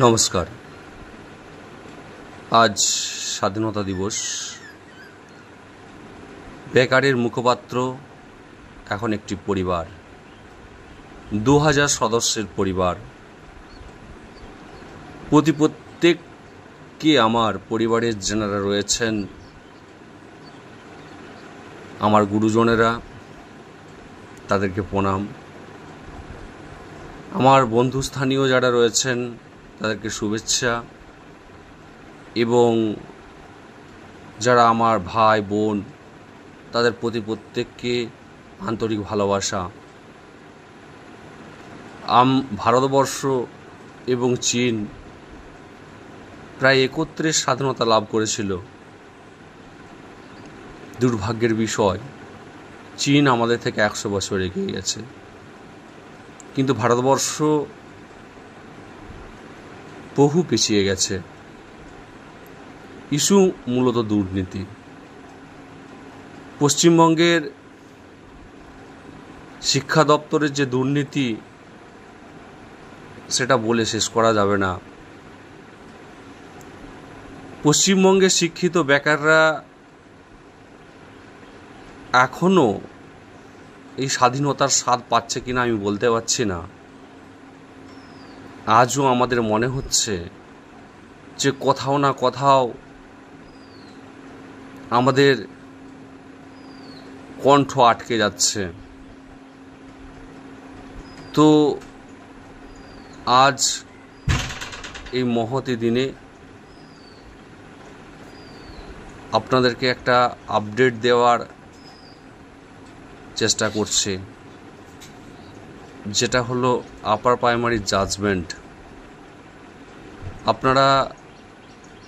নমস্কার। আজ স্বাধীনতা দিবস। বেকারের মুখপাত্র এখন একটি পরিবার, 2000 সদস্যের পরিবার। প্রত্যেককে আমার পরিবারের যারা রয়েছেন, আমার গুরুজনেরা, তাদেরকে প্রণাম। আমার বন্ধুস্থানীয় যারা রয়েছেন তাদেরকে শুভেচ্ছা, এবং যারা আমার ভাই বোন তাদের প্রতি প্রত্যেককে আন্তরিক ভালোবাসা। ভারতবর্ষ এবং চীন প্রায় একত্রে স্বাধীনতা লাভ করেছিল। দুর্ভাগ্যের বিষয়, চীন আমাদের থেকে 100 বছর এগিয়ে গেছে, কিন্তু ভারতবর্ষ বহু পিছিয়ে গেছে। ইস্যু মূলত দুর্নীতি। পশ্চিমবঙ্গের শিক্ষা দপ্তরের যে দুর্নীতি, সেটা বলে শেষ করা যাবে না। পশ্চিমবঙ্গের শিক্ষিত বেকাররা এখনও এই স্বাধীনতার স্বাদ পাচ্ছে কিনা আমি বলতে পারছি না। আজও আমাদের মনে হচ্ছে যে কোথাও না কোথাও আমাদের কণ্ঠ আটকে যাচ্ছে। তো আজ এই মহতী দিনে আপনাদেরকে একটা আপডেট দেওয়ার চেষ্টা করছি, যেটা হলো আপার প্রাইমারি জাজমেন্ট। আপনারা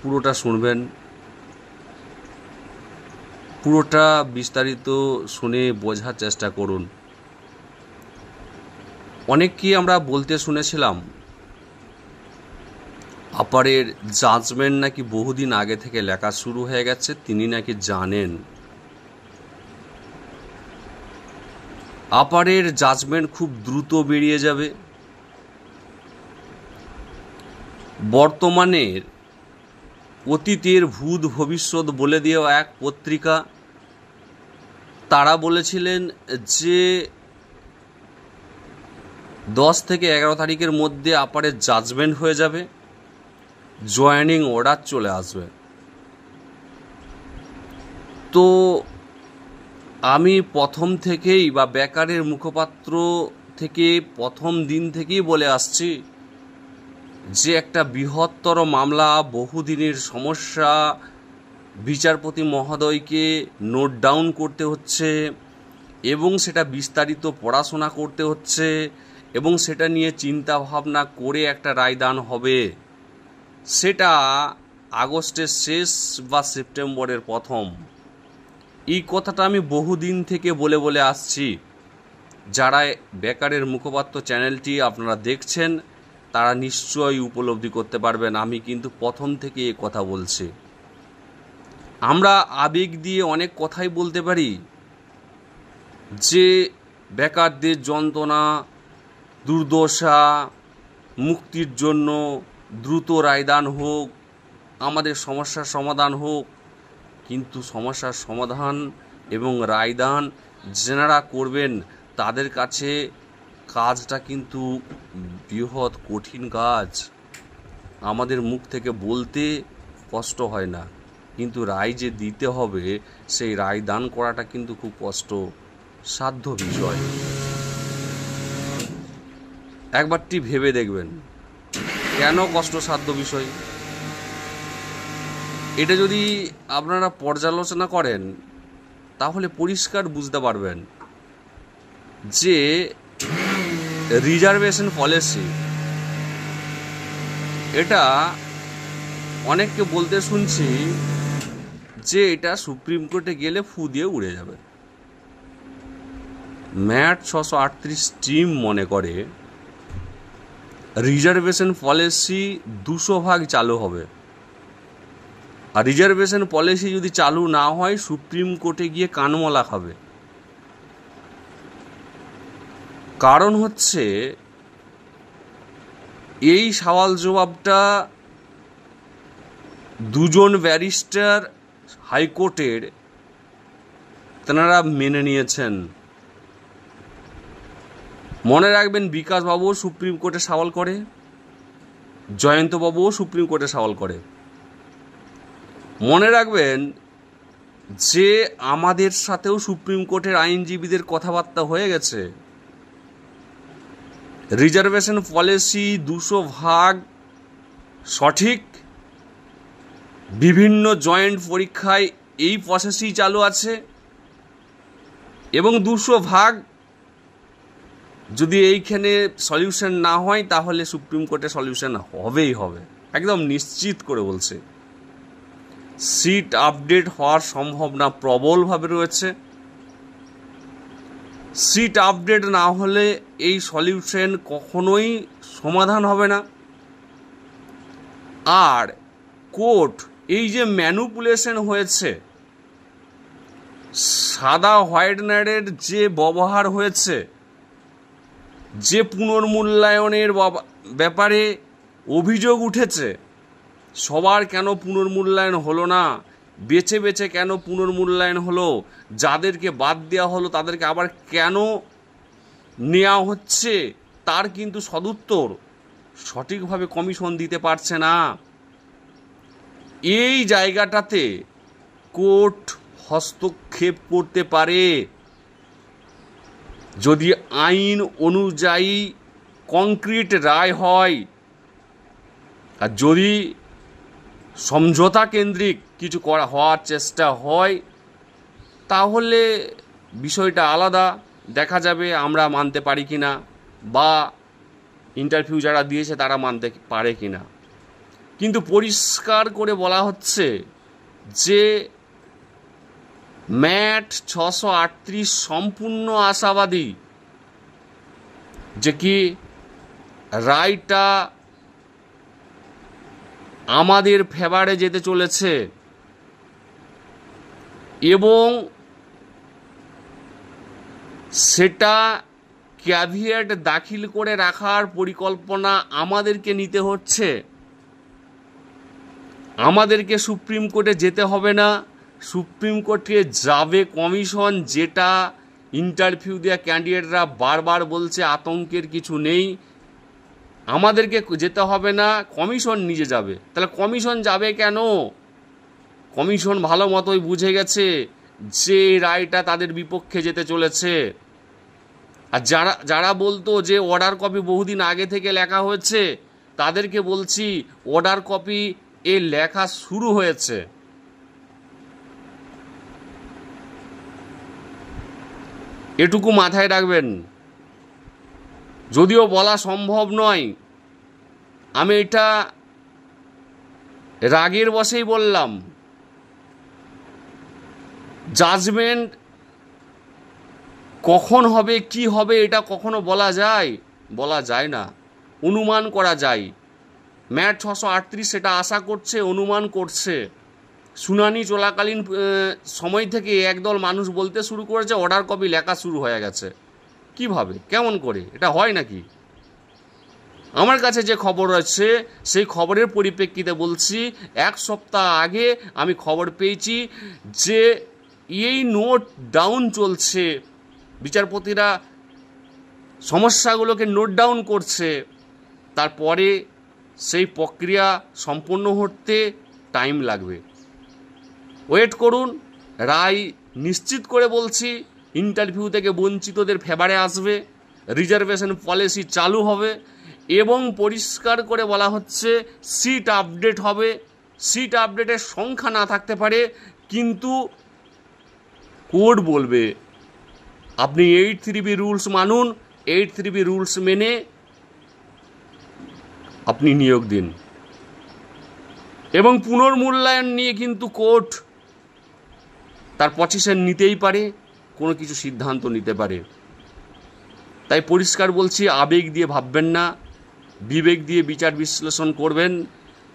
পুরোটা শুনবেন, পুরোটা বিস্তারিত শুনে বোঝার চেষ্টা করুন। অনেককেই আমরা বলতে শুনেছিলাম আপারের জাজমেন্ট নাকি বহুদিন আগে থেকে লেখা শুরু হয়ে গেছে, তিনি নাকি জানেন। আপারের জাজমেন্ট খুব দ্রুত বেরিয়ে যাবে। বর্তমানের অতীতের ভূত ভবিষ্যৎ বলে দেওয়া এক পত্রিকা, তারা বলেছিলেন যে 10 থেকে 11 তারিখের মধ্যে আপারের জাজমেন্ট হয়ে যাবে, জয়েনিং অর্ডার চলে আসবে। তো আমি প্রথম থেকেই বা বেকারের মুখপাত্র থেকে প্রথম দিন থেকেই বলে আসছি যে একটা বৃহত্তর মামলা, বহুদিনের সমস্যা, বিচারপতি মহোদয়কে নোট ডাউন করতে হচ্ছে এবং সেটা বিস্তারিত পড়াশোনা করতে হচ্ছে এবং সেটা নিয়ে চিন্তা ভাবনা করে একটা রায়দান হবে। সেটা আগস্টের শেষ বা সেপ্টেম্বরের প্রথম। এই কথাটা আমি বহুদিন থেকে বলে আসছি। যারা বেকারের মুখপাত্র চ্যানেলটি আপনারা দেখছেন, তারা নিশ্চয়ই উপলব্ধি করতে পারবেন। আমি কিন্তু প্রথম থেকে এ কথা বলছি। আমরা আবেগ দিয়ে অনেক কথাই বলতে পারি যে বেকারদের যন্ত্রণা, দুর্দশা মুক্তির জন্য দ্রুত রায়দান হোক, আমাদের সমস্যার সমাধান হোক। কিন্তু সমস্যার সমাধান এবং রায়দান যারা করবেন তাদের কাছে কাজটা কিন্তু বৃহৎ কঠিন কাজ। আমাদের মুখ থেকে বলতে কষ্ট হয় না, কিন্তু রায় যে দিতে হবে, সেই রায় দান করাটা কিন্তু খুব কষ্ট সাধ্য বিষয়। একবারটি ভেবে দেখবেন কেন কষ্টসাধ্য বিষয়। এটা যদি আপনারা পর্যালোচনা করেন তাহলে পরিষ্কার বুঝতে পারবেন যে রিজার্ভেশন পলিসি, এটা অনেককে বলতে শুনছি যে এটা সুপ্রিম কোর্টে গেলে ফু দিয়ে উড়ে যাবে। ম্যাট 638 টিম মনে করে রিজার্ভেশন পলিসি 200% চালু হবে। আর রিজার্ভেশন পলিসি যদি চালু না হয়, সুপ্রিম কোর্টে গিয়ে কানমলা খাবে। কারণ হচ্ছে এই সওয়াল জবাবটা দুজন ব্যারিস্টার হাইকোর্টের তেনারা মেনে নিয়েছেন। মনে রাখবেন, বিকাশবাবুও সুপ্রিম কোর্টে সওয়াল করে, জয়ন্তবাবুও সুপ্রিম কোর্টে সওয়াল করে। মনে রাখবেন যে আমাদের সাথেও সুপ্রিম কোর্টের আইনজীবীদের কথাবার্তা হয়ে গেছে। রিজার্ভেশন পলিসি 200% সঠিক, বিভিন্ন জয়েন্ট পরীক্ষায় এই প্রসেসই চালু আছে, এবং 200% যদি এইখানে সলিউশন না হয় তাহলে সুপ্রিম কোর্টে সলিউশন হবেই হবে, একদম নিশ্চিত করে বলছে। সিট আপডেট হওয়ার সম্ভাবনা প্রবলভাবে রয়েছে। সিট আপডেট না হলে এই সলিউশন কখনোই সমাধান হবে না। আর কোর্ট এই যে ম্যানুপুলেশন হয়েছে, সাদা হোয়াইটনারের যে ব্যবহার হয়েছে, যে পুনর্মূল্যায়নের ব্যাপারে অভিযোগ উঠেছে, সবার কেন পুনর্মূল্যায়ন হলো না, বেছে বেছে কেন পুনর্মূল্যায়ন হলো, যাদেরকে বাদ দেওয়া হলো তাদেরকে আবার কেন নেওয়া হচ্ছে, তার কিন্তু সদুত্তর সঠিকভাবে কমিশন দিতে পারছে না। এই জায়গাটাতে কোর্ট হস্তক্ষেপ করতে পারে যদি আইন অনুযায়ী কংক্রিট রায় হয়, আর যদি সমঝোতা কেন্দ্রিক কিছু হওয়ার চেষ্টা হয় তাহলে বিষয়টা আলাদা, দেখা যাবে আমরা মানতে পারি কিনা, বা ইন্টারভিউ যারা দিয়েছে তারা মানতে পারে কিনা। কিন্তু পরিষ্কার করে বলা হচ্ছে যে ম্যাট 638 সম্পূর্ণ আশাবাদী যে কি রায়টা আমাদের ফেভারে যেতে চলেছে, এবং সেটা ক্যাভিয়েট দাখিল করে রাখার পরিকল্পনা আমাদেরকে নিতে হচ্ছে। আমাদেরকে সুপ্রিম কোর্টে যেতে হবে না, সুপ্রিম কোর্টে যাবে কমিশন, যেটা ইন্টারভিউ দেওয়া ক্যান্ডিডেটরা বারবার বলছে আতঙ্কের কিছু নেই, আমাদেরকে যেতে হবে না, কমিশন নিজে যাবে। তাহলে কমিশন যাবে কেন? কমিশন ভালো মতোই বুঝে গেছে যে রায়টা তাদের বিপক্ষে যেতে চলেছে। আর যারা বলতো যে অর্ডার কপি বহুদিন আগে থেকে লেখা হয়েছে, তাদেরকে বলছি অর্ডার কপি এ লেখা শুরু হয়েছে। এটুকু মাথায় রাখবেন। যদিও বলা সম্ভব নয়, আমি এটা রাগের বশেই বললাম। জাজমেন্ট কখন হবে, কি হবে, এটা কখনো বলা যায়? বলা যায় না, অনুমান করা যায়। ম্যাট 638 সেটা আশা করছে, অনুমান করছে। শুনানি চলাকালীন সময় থেকে একদল মানুষ বলতে শুরু করেছে অর্ডার কপি লেখা শুরু হয়ে গেছে। কিভাবে, কেমন করে, এটা হয় নাকি? আমার কাছে যে খবর আছে সেই খবরের পরিপ্রেক্ষিতে বলছি, 1 সপ্তাহ আগে আমি খবর পেয়েছি যে এই নোট ডাউন চলছে, বিচারপতিরা সমস্যাগুলোকে নোট ডাউন করছে, তারপরে সেই প্রক্রিয়া সম্পন্ন হতে টাইম লাগবে। ওয়েট করুন, রায় নিশ্চিত করে বলছি ইন্টারভিউ থেকে বঞ্চিতদের ফেভারে আসবে, রিজার্ভেশন পলিসি চালু হবে, এবং পরিষ্কার করে বলা হচ্ছে সিট আপডেট হবে। সিট আপডেটের সংখ্যা না থাকতে পারে, কিন্তু কোর্ট বলবে আপনি 8(3B রুলস মানুন, 8(3B রুলস মেনে আপনি নিয়োগ দিন। এবং পুনর্মূল্যায়ন নিয়ে কিন্তু কোর্ট তার পজিশন নিতেই পারে, কোনো কিছু সিদ্ধান্ত নিতে পারে। তাই পরিষ্কার বলছি, আবেগ দিয়ে ভাববেন না, বিবেক দিয়ে বিচার বিশ্লেষণ করবেন।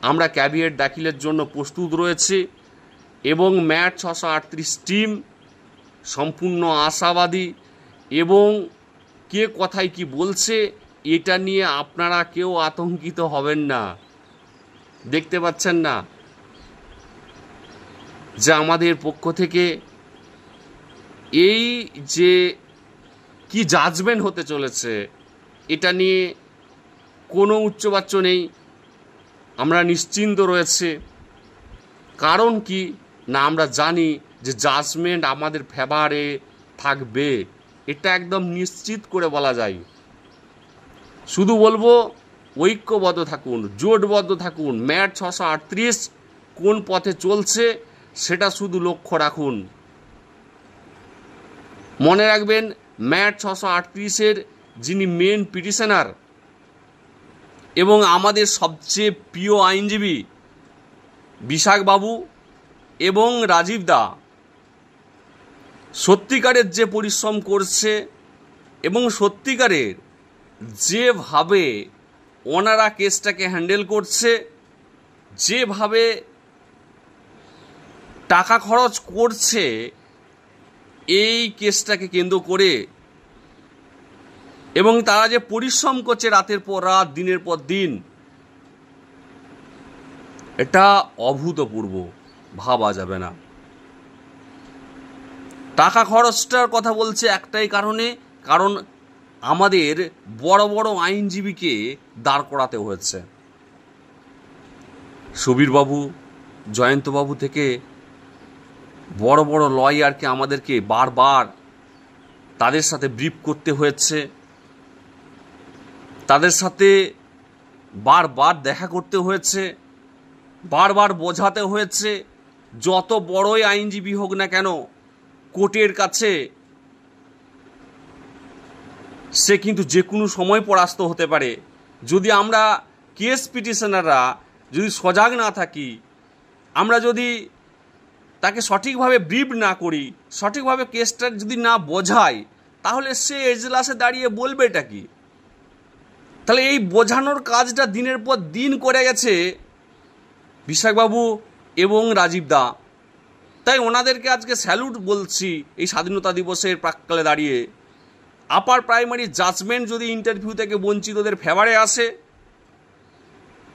আমরা ক্যাভিয়েট দাখিলের জন্য প্রস্তুত রয়েছি, এবং ম্যাট 638 টিম সম্পূর্ণ আশাবাদী, এবং কে কথায় কি বলছে এটা নিয়ে আপনারা কেউ আতঙ্কিত হবেন না। দেখতে পাচ্ছেন না যে আমাদের পক্ষ থেকে এই যে কি জাজমেন্ট হতে চলেছে, এটা নিয়ে কোনো উচ্চবাচ্য নেই, আমরা নিশ্চিন্ত রয়েছে। কারণ কি না, আমরা জানি যে জাজমেন্ট আমাদের ফেভারে থাকবে, এটা একদম নিশ্চিত করে বলা যায়। শুধু বলবো ঐক্যবদ্ধ থাকুন, জোটবদ্ধ থাকুন। ম্যাট 638 কোন পথে চলছে সেটা শুধু লক্ষ্য রাখুন। মনে রাখবেন, ম্যাট 638-এর যিনি মেন পিটিশনার এবং আমাদের সবচেয়ে প্রিয় আইনজীবী বিশাখবাবু এবং রাজীব দা সত্যিকারের যে পরিশ্রম করছে এবং সত্যিকারের যেভাবে ওনারা কেসটাকে হ্যান্ডেল করছে, যেভাবে টাকা খরচ করছে এই কেসটাকে কেন্দ্র করে, এবং তারা যে পরিশ্রম করছে রাতের পর রাত, দিনের পর দিন, এটা অভূতপূর্ব, ভাবা যাবে না। টাকা খরচটার কথা বলছে একটাই কারণে, কারণ আমাদের বড় বড় আইনজীবীকে দাঁড় করাতে হয়েছে। সুবীরবাবু, জয়ন্তবাবু থেকে বড় বড় লয়ারকে আমাদেরকে বারবার তাদের সাথে ব্রিফ করতে হয়েছে, তাদের সাথে বারবার দেখা করতে হয়েছে, বারবার বোঝাতে হয়েছে। যত বড়ই আইনজীবী হোক না কেন, কোর্টের কাছে সে কিন্তু যে কোনো সময় পরাস্ত হতে পারে। যদি আমরা কেস পিটিশনাররা যদি সজাগ না থাকি, আমরা যদি তাকে সঠিকভাবে ব্রিফ না করি, সঠিকভাবে কেসটা যদি না বোঝাই, তাহলে সে এজলাসে দাঁড়িয়ে বলবে এটা কি? তাহলে এই বোঝানোর কাজটা দিনের পর দিন করে গেছে বিশাখবাবু এবং রাজীব দা। তাই ওনাদেরকে আজকে স্যালুট বলছি এই স্বাধীনতা দিবসের প্রাক্কালে দাঁড়িয়ে। আপার প্রাইমারি জাজমেন্ট যদি ইন্টারভিউ থেকে বঞ্চিতদের ফেভারে আসে,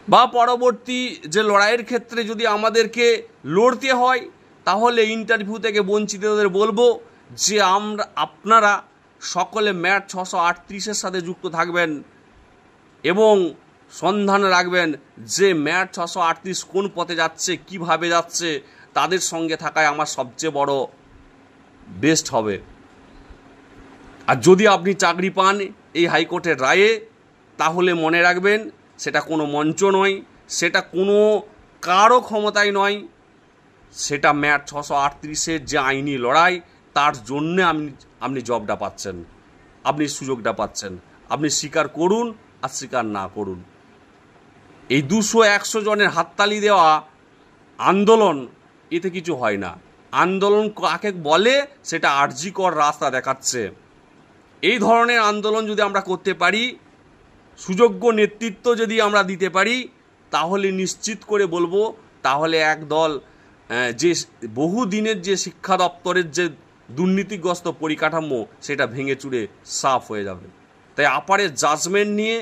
বা পরবর্তী যে লড়াইয়ের ক্ষেত্রে যদি আমাদেরকে লড়তে হয়, তাহলে ইন্টারভিউ থেকে বঞ্চিতদের বলবো যে আপনারা সকলে ম্যাট 638-এর সাথে যুক্ত থাকবেন এবং সন্ধান রাখবেন যে ম্যাট 638 কোন পথে যাচ্ছে, কিভাবে যাচ্ছে। তাদের সঙ্গে থাকায় আমার সবচেয়ে বড় বেস্ট হবে। আর যদি আপনি চাকরি পান এই হাইকোর্টের রায়ে, তাহলে মনে রাখবেন সেটা কোনো মঞ্চ নয়, সেটা কোনো কারো ক্ষমতায় নয়, সেটা ম্যাট 638-এর যে আইনি লড়াই, তার জন্যে আপনি জবটা পাচ্ছেন, আপনি সুযোগটা পাচ্ছেন। আপনি স্বীকার করুন আর স্বীকার না করুন। এই 200-100 জনের হাততালি দেওয়া আন্দোলন, এতে কিছু হয় না। আন্দোলন কাকে বলে সেটা আরজিকর রাস্তা দেখাচ্ছে। এই ধরনের আন্দোলন যদি আমরা করতে পারি, সুযোগ্য নেতৃত্ব যদি আমরা দিতে পারি, তাহলে নিশ্চিত করে বলবো, তাহলে একদল যে বহু দিনের যে শিক্ষা দপ্তরের যে দুর্নীতিগ্রস্ত পরিকাঠামো, সেটা ভেঙে চুরে সাফ হয়ে যাবে। তাই আপারের জাজমেন্ট নিয়ে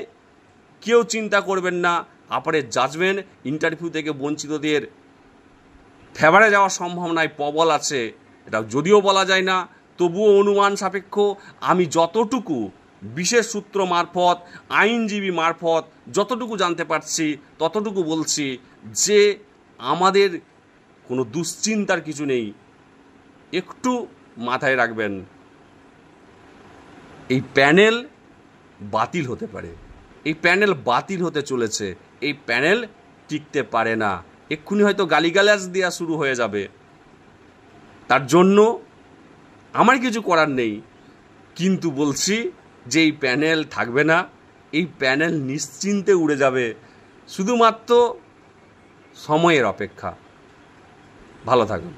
কেউ চিন্তা করবেন না। আপারের জাজমেন্ট ইন্টারভিউ থেকে বঞ্চিতদের ফেভারে যাওয়ার সম্ভাবনায় প্রবল আছে। এটা যদিও বলা যায় না, তবুও অনুমান সাপেক্ষ আমি যতটুকু বিশেষ সূত্র মারফত, আইনজীবী মারফত যতটুকু জানতে পারছি, ততটুকু বলছি যে আমাদের কোনো দুশ্চিন্তার কিছু নেই। একটু মাথায় রাখবেন, এই প্যানেল বাতিল হতে পারে, এই প্যানেল বাতিল হতে চলেছে, এই প্যানেল টিকতে পারে না। এক্ষুনি হয়তো গালিগালাজ দেওয়া শুরু হয়ে যাবে। তার জন্য আমার কিছু করার নেই, কিন্তু বলছি যে এই প্যানেল থাকবে না, এই প্যানেল নিশ্চিন্তে উড়ে যাবে। শুধুমাত্র সময়ের অপেক্ষা। ভালো থাকুন।